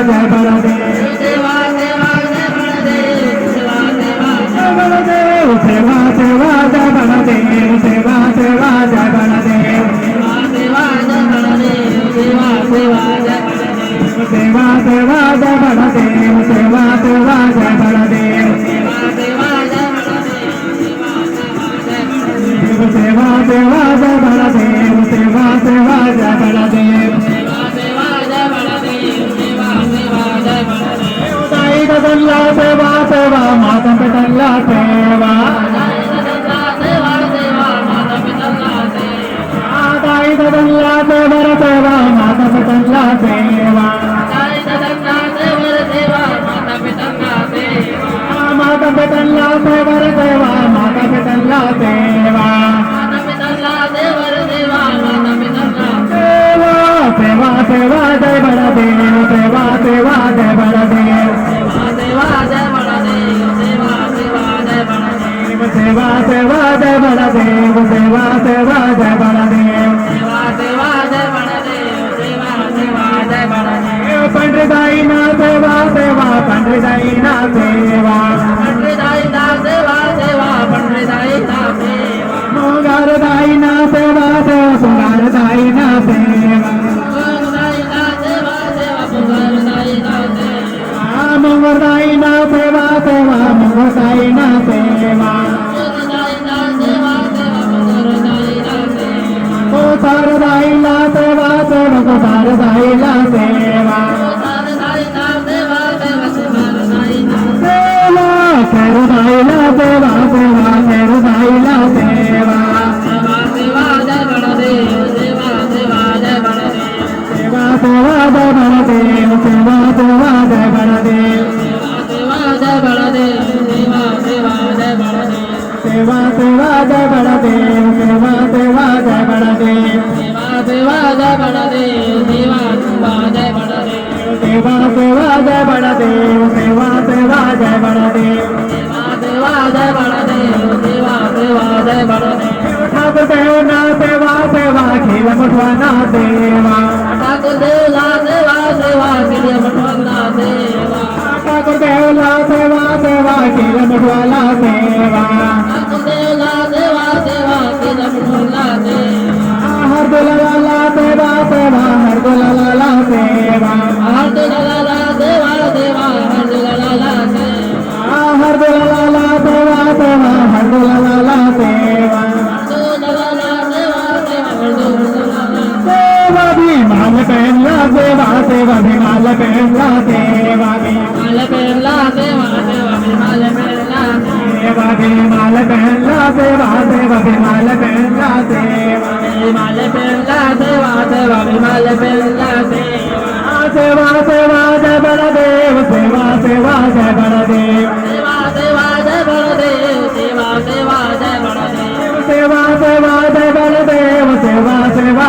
जय बलदेव सेवा सेवा जय बलदेव सेवा सेवा जय बलदेव सेवा सेवा जय बलदेव सेवा सेवा जय बलदेव सेवा सेवा जय बलदेव सेवा सेवा जय बलदेव सेवा सेवा जय बलदेव सेवा सेवा जय बलदेव ताई ददल्ला सेवा सेवा माता पितल्ला सेवा ताई ददल्ला सेवर सेवा माता पितल्ला सेवा माता पितल्ला सेवर सेवा माता पितल्ला सेवा सेवा सेवा जय बलदेव सेवा सेवा जय बलदेव सेवा सेवा जय बलदेव सेवा सेवा जय बलदेव पंडिताई ना सेवा सेवा पंडिताई ना सेवा मोगारदाई ना सेवा सेवा सुगारदाई ना सेवा मंगरदाई ना सेवा सेवा मंगरदाई ना सेवा ओ सारदाई ना सेवा सेवा को सारदाई ना सेवा सेरुदाई ना सेवा सेवा सेरुदाई ना सेवा सेवा जय बलदेव सेवा सेवा जय बलदेव सेवा सेवा जय बलदेव सेवा सेवा जय बलदेव सेवा जय बलदेव सेवा सेवा जय बलदेव सेवा सेवा जय बलदेव सेवा सेवा जय बलदेव सेवा सेवा जय बलदेव सेवा सेवा जय बलदेव सेवा सेवा जय बलदेव सेवा सेवा जय बलदेव सेवा जय बलदेव सेवा सेवा जय बलदेव ठाकुर देव ना सेवा सेवा खेल मठवाना सेवा ठाकुर देव ला सेवा सेवा खेल मठवाना सेवा ठाकुर देव ला सेवा सेवा खेल मठवाना सेवा ठाकुर देव ला सेवा सेवा खेल मठवाना सेवा हर दुलाला सेवा सेवा हर दुलाला सेवा हर दुलाला सेवा सेवा हर दुलाला सेवा हर दुलाला सेवा सेवा हर दुलाला सेवा सेवा भीमाल पहला सेवा सेवा भीमाल पहला सेवा भीमाल पहला सेवा सेवा भीमाल पहला सेवा भीमाल पहला सेवा सेवा भीमाल पहला सेवा भीमाल पहला सेवा सेवा भीमाल पहला सेवा सेवा सेवा जय बलदेव सेवा सेवा जय बलदेव